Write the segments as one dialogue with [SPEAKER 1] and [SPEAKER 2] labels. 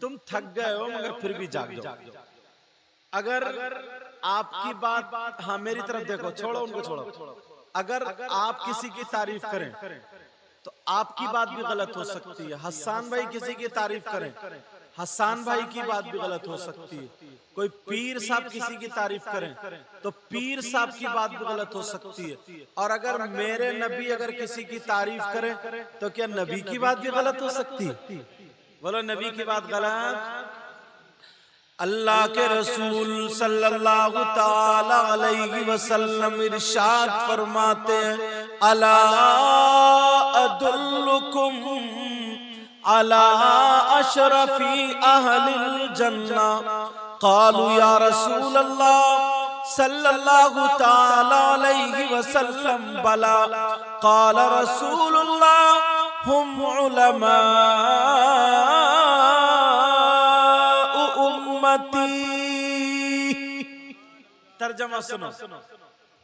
[SPEAKER 1] तुम थक गए हो मगर फिर भी जाग जाओ। अगर आपकी बात, हाँ मेरी तरफ देखो, छोड़ो उनको छोड़ो। अगर आप किसी की तारीफ करें तो आपकी बात भी गलत हो सकती है। हसन भाई किसी की तारीफ करें, हसन भाई की बात भी गलत हो सकती है। कोई पीर साहब किसी की तारीफ करें तो पीर साहब की बात भी गलत हो सकती है। और अगर मेरे नबी अगर किसी की तारीफ करें तो क्या नबी की बात भी गलत हो सकती है? बोलो नबी की बात गलत? अल्लाह के रसूल सल्लल्लाहु ताला अलैहि वसल्लम इरशाद फरमाते हैं, अला अदुल्लुकुम अला अशरफी अहलिल जन्ना, क़ालू या रसूल अल्लाह सल्लल्लाहु ताला अलैहि वसल्लम बला, क़ाल रसूलुल्लाह हुम उलमा तर्जमा सुनो।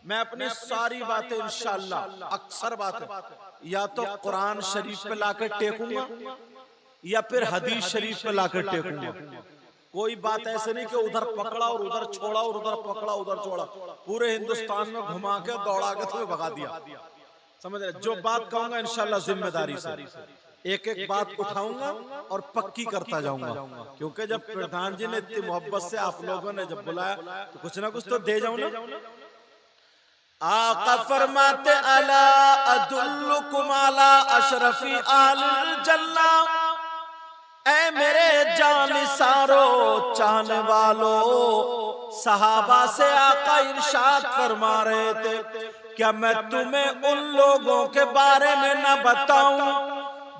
[SPEAKER 1] मैं अपनी सारी बातें इंशाअल्लाह, अक्सर बातें या तो कुरान शरीफ पे लाकर टेकूंगा या फिर हदीस शरीफ पे लाकर टेकूंगा। कोई बात ऐसे नहीं कि उधर पकड़ा और उधर छोड़ा और उधर पकड़ा उधर छोड़ा, पूरे हिंदुस्तान में घुमा के दौड़ा के तुम्हें भगा दिया। समझ रहे? जो बात कहूंगा इंशाअल्लाह जिम्मेदारी से एक एक बात उठाऊंगा और पक्की करता जाऊंगा, क्योंकि जब प्रधान जी ने इतनी मोहब्बत से आप लोगों ने जब बुलाया तो कुछ ना कुछ तो दे जाऊं ना। आका फरमाते अला अदुल्लुकुम अला अशरफी अहलिल जन्ना, ऐ मेरे जानिसारो चाहने वालों सहाबा से आका इरशाद फरमा रहे थे, क्या मैं तुम्हें उन लोगों के बारे में न बताऊं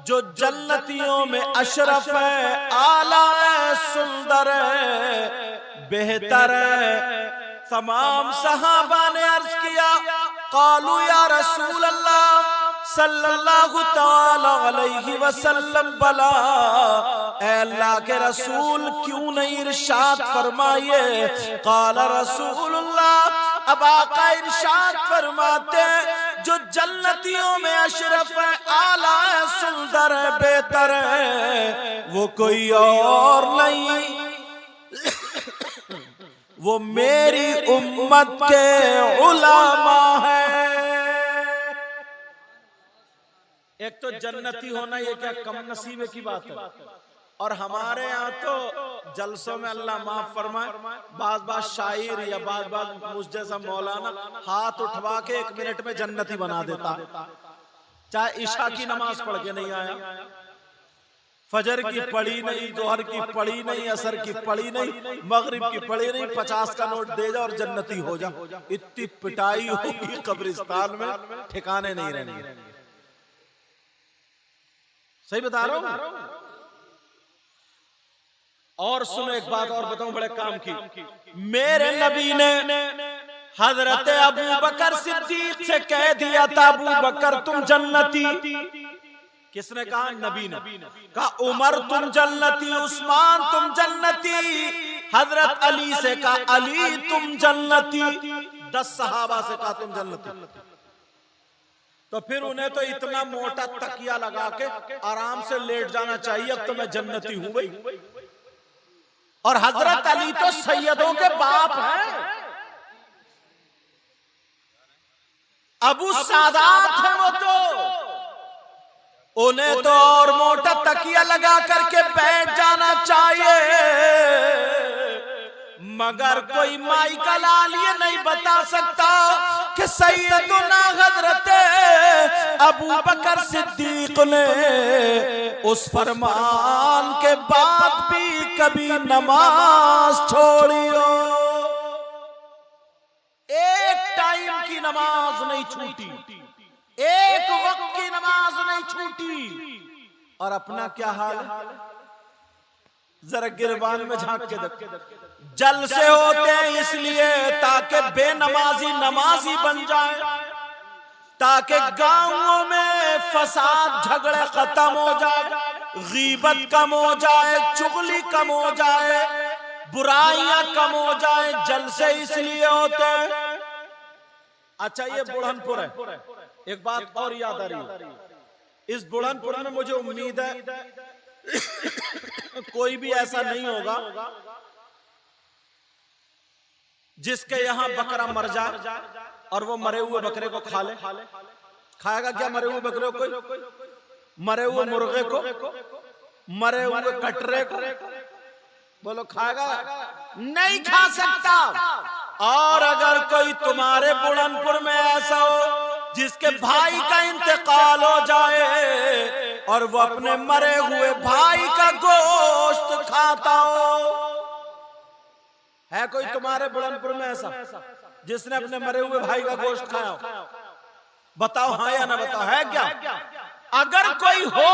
[SPEAKER 1] जो जन्नतियों में अशरफ है, आला है, सुंदर है, बेहतर है। तमाम सहाबा ने अर्ज किया, कालू या रसूल अल्लाह सल्लल्लाहु ताला अलैहि वसल्लम बला, ऐ अल्लाह के रसूल क्यों नहीं इरशाद फरमाइए। काला रसूलुल्लाह, अब आका इरशाद फरमाते जो जन्नतियों में अशरफ है, आला है, सुंदर है, बेहतर है, वो कोई और नहीं, वो मेरी उम्मत के उलमा है। एक तो जन्नती होना ये क्या कम नसीबे की बात है। और हमारे यहाँ तो जलसों में अल्लाह माफ फरमाए, बात शायर या बात मुझ जैसा मौलाना हाथ उठवा के 1 मिनट में जन्नती बना देता, चाहे ईशा की नमाज पढ़ के नहीं आया, फजर की पढ़ी नहीं, जोहर की पढ़ी नहीं, असर की पढ़ी नहीं, मगरिब की पढ़ी नहीं, 50 का नोट दे जा और जन्नती हो जा। इतनी पिटाई होगी कब्रिस्तान में, ठिकाने नहीं रहेंगे। सही बता रहा हूं। और सुनो एक बात और बताऊं बड़े काम की, मेरे नबी ने हजरत अबू बकर सिद्दीक से कह दिया था, अबू बकर तुम जन्नती। किसने कहा? नबी ने कहा। उमर तुम जन्नती, उस्मान तुम जन्नती, हजरत अली से कहा अली तुम जन्नती, 10 सहाबा से कहा तुम जन्नती। तो फिर उन्हें तो इतना मोटा तकिया लगा के आराम से लेट जाना चाहिए, अब तो मैं जन्नती हूं भाई। और हजरत अली तो सैयदों के बाप हैं, अबू सादात हैं वो तो, उन्हें तो और मोटा तकिया लगा करके बैठ जाना चाहिए। मगर कोई माई का लाल ये नहीं बता सकता कि सैयदुना हजरत अबू बकर सिद्दीक ने उस फरमान के बाद भी कभी नमाज छोड़ी हो, एक टाइम की नमाज नहीं छूटी, एक वक्त की नमाज नहीं छूटी। और अपना क्या हाल, जरा गिरबान में झांक के देख। जलसे होते हैं इसलिए ताकि बेनमाजी नमाजी बन जाए, ताकि गांवों में फसाद झगड़े खत्म हो जाए, गीबत कम हो जाए, चुगली कम हो जाए, बुराइयां कम हो जाए। जलसे इसलिए होते हैं। अच्छा ये बुढ़नपुर है, एक बात और याद आ रही है, इस बुढ़नपुर में मुझे उम्मीद है कोई भी ऐसा नहीं होगा जिसके यहाँ बकरा मर जाए और वो मरे हुए बकरे को खा ले। खाएगा क्या मरे हुए बकरे को? मरे हुए मुर्गे को, मरे हुए कटरे को? बोलो खाएगा? नहीं खा सकता। और अगर कोई तुम्हारे बुढ़नपुर में ऐसा हो जिसके भाई का इंतकाल हो जाए और वो अपने मरे हुए भाई का गोश्त खाता हो, है कोई तुम्हारे बुढ़नपुर में ऐसा जिसने अपने मरे हुए भाई का गोश्त खाया हो? बताओ हाँ या ना बताओ, है क्या? अगर कोई हो,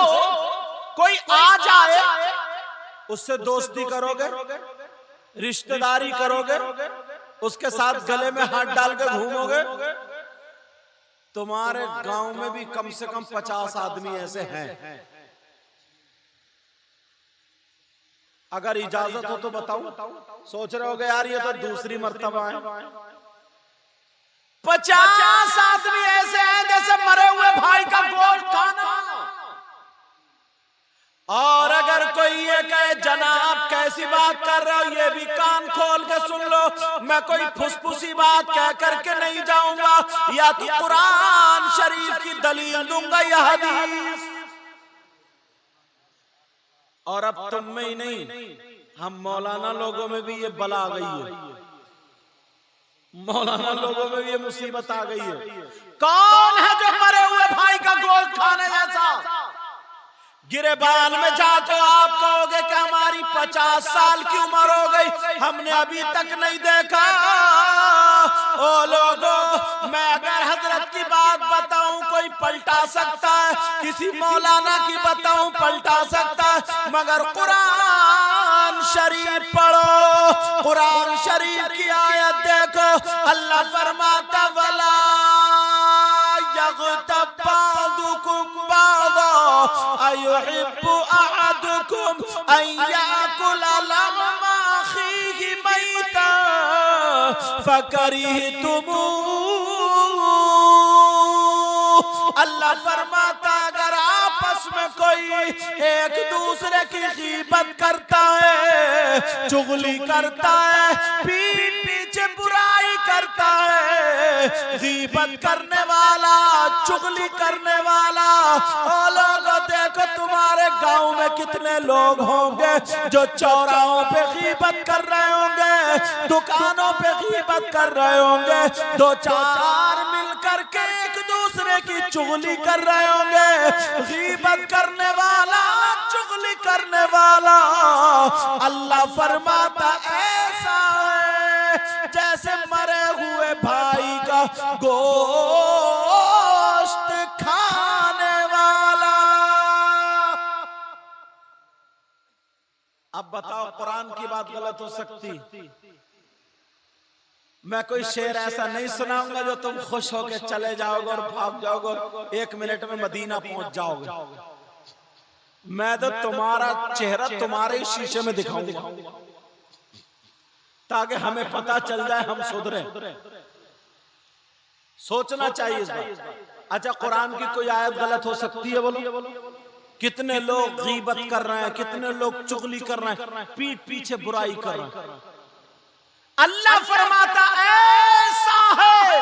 [SPEAKER 1] कोई आ जाए, उससे दोस्ती करोगे, रिश्तेदारी करोगे, उसके साथ गले में हाथ डाल के घूमोगे? तुम्हारे गांव में भी कम से कम 50 आदमी ऐसे हैं। अगर इजाजत हो तो बताऊं? सोच रहे होगे यार ये तो दूसरी मर्तबा है। 50 आदमी ऐसे हैं जैसे मरे हुए भाई का गोश्त खाना। और अगर कोई ये कहे जनाब कैसी बात कर रहे हो, ये भी कान खोल के सुन लो, मैं कोई फुसफुसी बात कह करके नहीं जाऊंगा, या तो कुरान शरीफ की दलील दूंगा या हदीस। और अब तुम में ही नहीं, हम मौलाना लोगों में भी ये बला आ गई है। मौलाना लोगों में भी ये मुसीबत आ गई है। कौन है जो मरे हुए भाई का गोश्त खाने जैसा? गिरेबान में जाकर आप कहोगे कि हमारी 50 साल की उम्र हो गई, हमने अभी तक नहीं देखा। ओ लोगों, मैं अगर हजरत की बात बताऊं कोई पलटा सकता है, किसी मौलाना की बताऊं पलटा सकता है, मगर कुरान शरीफ पढ़ो, कुरान शरीफ की आयत देखो। अल्लाह फरमाता वला यग़्तब बाज़ुकुम बाज़ा अयुहिब्बु अहदुकुम अन याकुला लहमा अखीहि मैतन फकरिहतुमूह। अल्लाह फरमाता अगर आपस में कोई एक दूसरे की गीबत करता है, चुगली करता है, पीठ पीछे बुराई करता है, गीबत करने वाला, चुगली करने वाला, ओ लोगों देखो तुम्हारे गांव में कितने लोग होंगे जो चौराहों पे गीबत कर रहे होंगे, दुकानों पे गीबत कर रहे होंगे, दो चार मिलकर के एक दूसरे की चुगली कर रहे होंगे। गीबत करने वाला, चुगली करने वाला, अल्लाह फरमाता ऐसा है जैसे मरे हुए भाई का गोश्त खाने वाला। अब बताओ कुरान की बात गलत हो सकती? मैं कोई शेर ऐसा नहीं सुनाऊंगा जो तुम खुश होकर चले जाओगे और भाग जाओगे और 1 मिनट में मदीना पहुंच जाओगे। मैं तो तुम्हारा चेहरा तुम्हारे ही शीशे में दिखाऊंगा ताकि हमें पता चल जाए हम सुधरे। सोचना चाहिए इस बात। अच्छा कुरान की कोई आयत गलत हो सकती है? बोलो। कितने लोग गीबत कर रहे हैं, कितने लोग चुगली कर रहे हैं, पीठ पीछे बुराई कर रहे हैं। अल्लाह फरमाता ऐसा है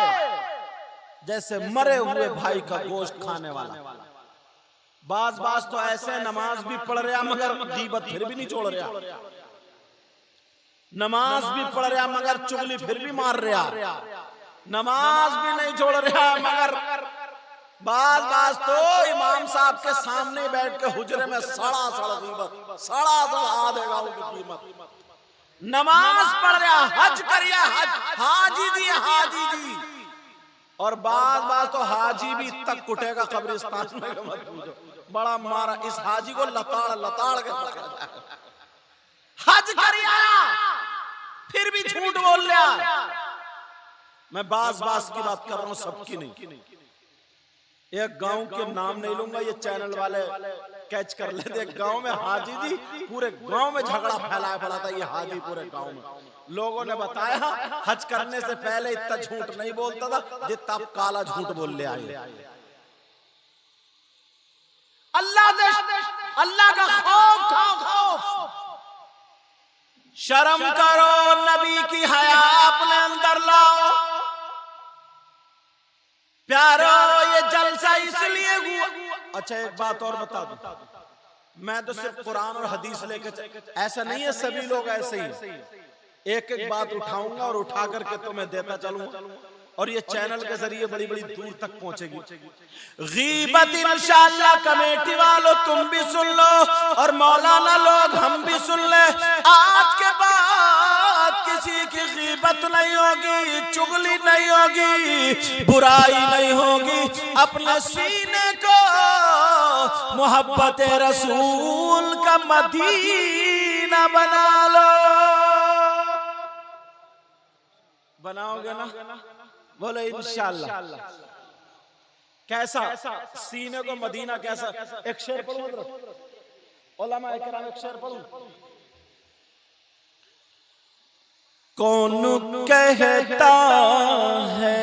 [SPEAKER 1] जैसे मरे हुए भाई का गोश्त खाने वाला। बाज तो ऐसे नमाज भी पढ़ रहा मगर गीबत फिर भी नहीं छोड़ रहा, नमाज भी पढ़ रहा मगर चुगली फिर भी मार रहा, नमाज भी नहीं छोड़ रहा मगर बाज तो इमाम साहब के सामने बैठ के हुजरे में सड़ा गीबत, सड़ा देगा उनकी कीमत। नमाज पढ़ रहा, हज करिया, हज हाजी जी, और बाज तो हाजी भी तक कुटेगा कब्रिस्तान में, मत पूछो। बड़ा मारा इस हाजी को लताड़ के हज करिया फिर भी झूठ बोल रहा। मैं बाज की बात कर रहा हूं, सबकी नहीं। एक गांव के नाम नहीं लूंगा, ये चैनल वाले कैच कर लेते। एक गांव में हाजी जी पूरे गांव में झगड़ा फैलाया पड़ा था। ये हाजी पूरे गांव में लोगों ने बताया हज करने से पहले इतना झूठ नहीं बोलता था जितना आप काला झूठ बोल ले आए। अल्लाह का खौफ, शर्म करो, नबी की हया अपने अंदर लाओ। प्यारो ये जलसा इसलिए हुआ। अच्छा एक बात और बता दूं, मैं तो सिर्फ कुरान और हदीस लेकर, ऐसा नहीं है सभी लोग ऐसे ही, एक एक बात उठाऊंगा और उठा करके तो मैं देता चलूंगा, और ये चैनल के जरिए बड़ी बड़ी दूर तक पहुंचेगी। गीबत इंशाअल्लाह कमेटी वालों तुम भी सुन लो, और मौलाना लोग हम भी सुन ले। आज के बाद किसी की गीबत नहीं होगी, चुगली नहीं होगी, बुराई नहीं होगी। अपने सीने को मोहब्बत रसूल का मदीना बना लो। बनाओगे ना? बोलो इंशाअल्लाह। कैसा सीने को मदीना, कैसा? एक शेर पढ़ूं उलमा इकराम, एक शेर पढ़ूं। कौन कहता है,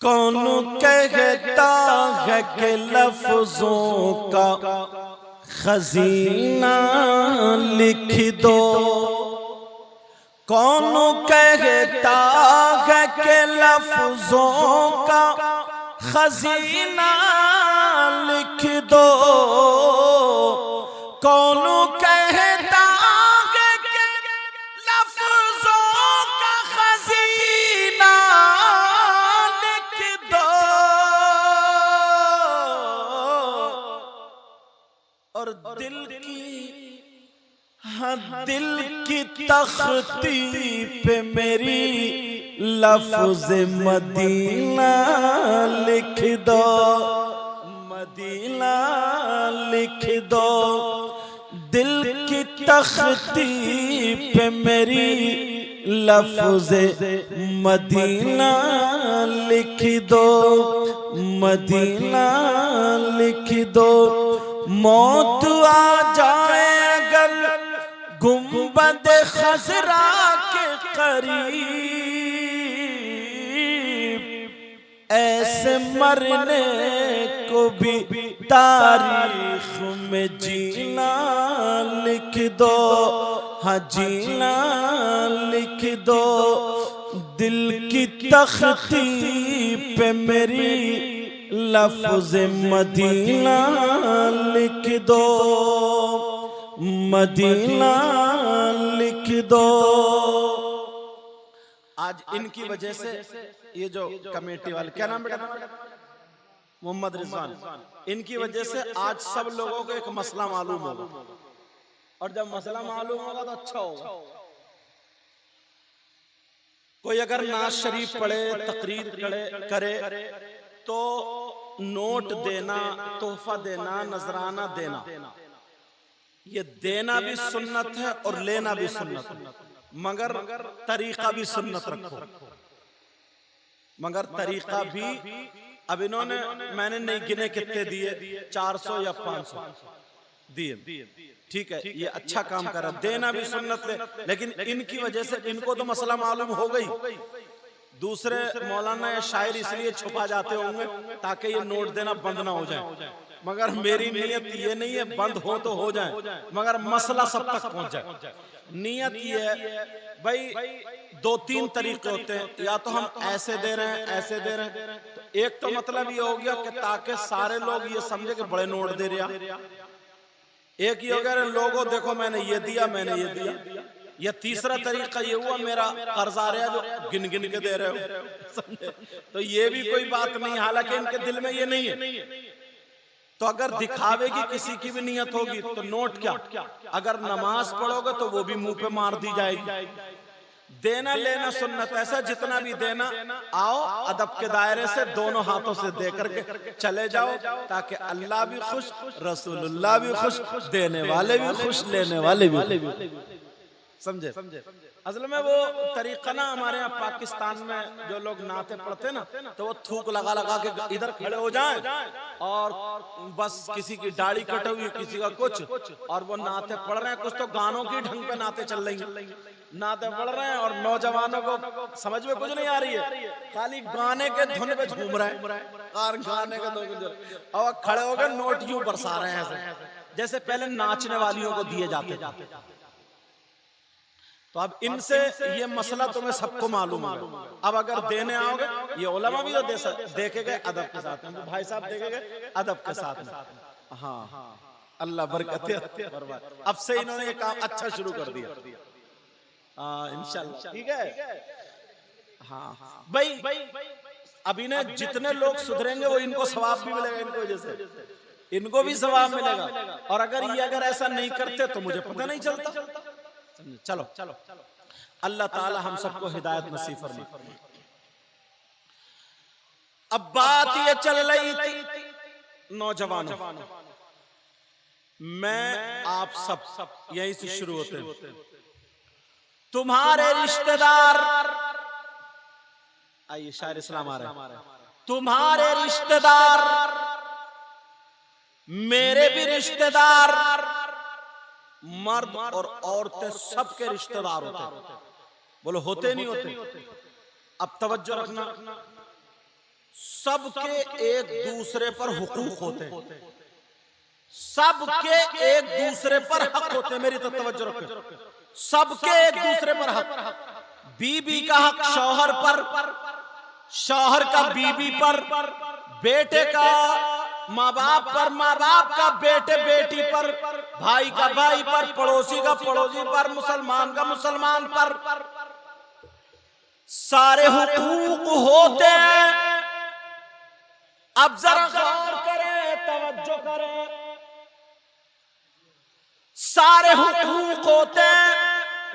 [SPEAKER 1] कौन कहता है कि लफ्जों का खजीना लिख दो। कौन कहता है कि लफ्जों का खजीना लिख दो। कौन कहता है कि लफ्जों का खजीना लिख दो। और दिल की तख्ती पे मेरी लफ्ज़ मदीना लिख दो। मदीना लिख दो। दिल की तख्ती पे मेरी लफ्ज़ मदीना लिख दो। मदीना लिख दो। मौत आ जाए अगर गुंबद खजरा के करीब, ऐसे मरने को भी तारीख में जीना लिख दो। हाँ जीना लिख दो। दिल की तख्ती पे मेरी लफ्ज़ मदीना लिख दो। मदीना लिख दो। आज इनकी वजह से ये जो कमेटी वाले, क्या नाम बेटा? मोहम्मद रिजवान। इनकी वजह से आज सब लोगों को एक मसला मालूम होगा, और जब मसला मालूम होगा तो अच्छा होगा। कोई अगर नाज शरीफ पढ़े, तकरीर करे तो नोट देना, तोहफा देना, नजराना देना, ये देना भी सुन्नत है और लेना भी सुन्नत है, मगर तरीका भी सुन्नत रखो। मगर तरीका भी, अब इन्होंने, मैंने नहीं गिने कितने दिए, 400 या 500 दिए, ठीक है, ये अच्छा काम करा। देना भी सुन्नत है, लेकिन इनकी वजह से इनको तो मसला मालूम हो गई। दूसरे मौलाना या शायर इसलिए छुपा जाते होंगे ताकि ये नोट देना बंद ना हो जाए, मगर मेरी नीयत ये नहीं है बंद हो तो हो जाए, मगर मसला सब तक पहुंच जाए। नीयत ये है भाई, 2-3 तरीके होते हैं, या तो हम ऐसे दे रहे हैं, ऐसे दे रहे हैं। तो एक तो मतलब ये हो गया कि ताकि सारे लोग ये समझे कि बड़े नोट दे रहा। एक ये हो गया लोगों देखो मैंने ये दिया, मैंने ये दिया। या तीसरा तरीका ये हुआ मेरा कर्ज आ रहा जो गिन गिन के दे रहे हो, समझे? तो ये भी कोई बात नहीं, हालांकि इनके दिल में ये नहीं है। तो अगर दिखावे की किसी की भी नियत होगी तो नोट क्या, अगर नमाज पढ़ोगे तो वो भी मुंह पे मार दी जाएगी। देना लेना सुन्नत, ऐसा जितना भी देना आओ अदब के दायरे से दोनों हाथों से दे करके चले जाओ, ताकि अल्लाह भी खुश, रसूलुल्लाह भी खुश, देने वाले भी खुश, लेने वाले भी। समझे? असल में वो तरीका ना हमारे यहाँ पाकिस्तान में जो लोग नाते पढ़ते ना, तो वो थूक लगा लगा के इधर खड़े हो जाएं और बस किसी की दाढ़ी कटी हुई, किसी का कुछ, और वो नाते पढ़ रहे हैं। कुछ तो गानों की ढंग पे नाते चल रही हैं, नाते पढ़ रहे हैं और नौजवानों को समझ में कुछ नहीं आ रही है, खाली गाने के धुन पे झूम रहे हैं और गाने के धुन, और खड़े होकर नोट यूं बरसा रहे हैं ऐसे जैसे पहले नाचने वालियों को दिए जाते। तो अब इनसे ये मसला तुम्हें सबको मालूम है। अब अगर देने आओगे, ये उलमा भी तो देखे गए अदब के साथ में, भाई साहब देखे गए अदब के साथ में। हाँ, अल्लाह बरकत। अब से इन्होंने ये काम अच्छा शुरू कर दिया। इंशाल्लाह ठीक है। हाँ भाई, अब इन्हें जितने लोग सुधरेंगे वो इनको सवाब भी मिलेगा, इनको वजह से इनको भी सवाब मिलेगा। और अगर ऐसा नहीं करते तो मुझे पता नहीं चलता। चलो अल्लाह ताला हम सबको हिदायत नसीब फरमाए। अब बात ये चल रही थी नौजवानों, मैं आप सब यहीं से शुरू होते हैं। तुम्हारे रिश्तेदार, आइए शायर इस्लाम आ रहे हैं, तुम्हारे रिश्तेदार मेरे भी रिश्तेदार, मर्द और औरतें सबके रिश्तेदार होते हैं। बोलो होते नहीं होते? अब तवज्जो रखना, सबके एक दूसरे पर हुकूक होते हैं, सबके एक दूसरे पर हक होते हैं। मेरी तो तवज्जो रखो, सबके एक दूसरे पर हक। बीबी का हक शौहर पर, शौहर का बीबी पर, बेटे का माँ बाप पर, माँ बाप का बेटे बेटी पर, भाई का भाई पर, पड़ोसी का पड़ोसी पर, मुसलमान का मुसलमान पर, सारे हुकूक होते हैं। अब जरा गौर करें, तवज्जो करें, सारे हुकूक होते हैं।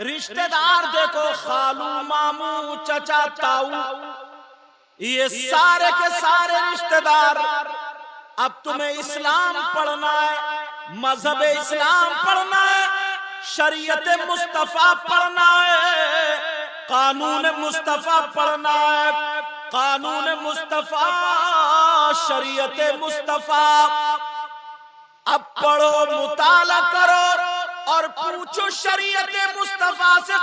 [SPEAKER 1] रिश्तेदार देखो, खालू मामू चचा ताऊ, ये सारे के सारे रिश्तेदार। अब तुम्हें इस्लाम पढ़ना है, मजहब इस्लाम पढ़ना है, शरीयत मुस्तफा पढ़ना है, कानून मुस्तफा पढ़ना है, कानून मुस्तफा, शरीयत मुस्तफा। अब पढ़ो, मुताला करो और पूछो शरीयत मुस्तफा से।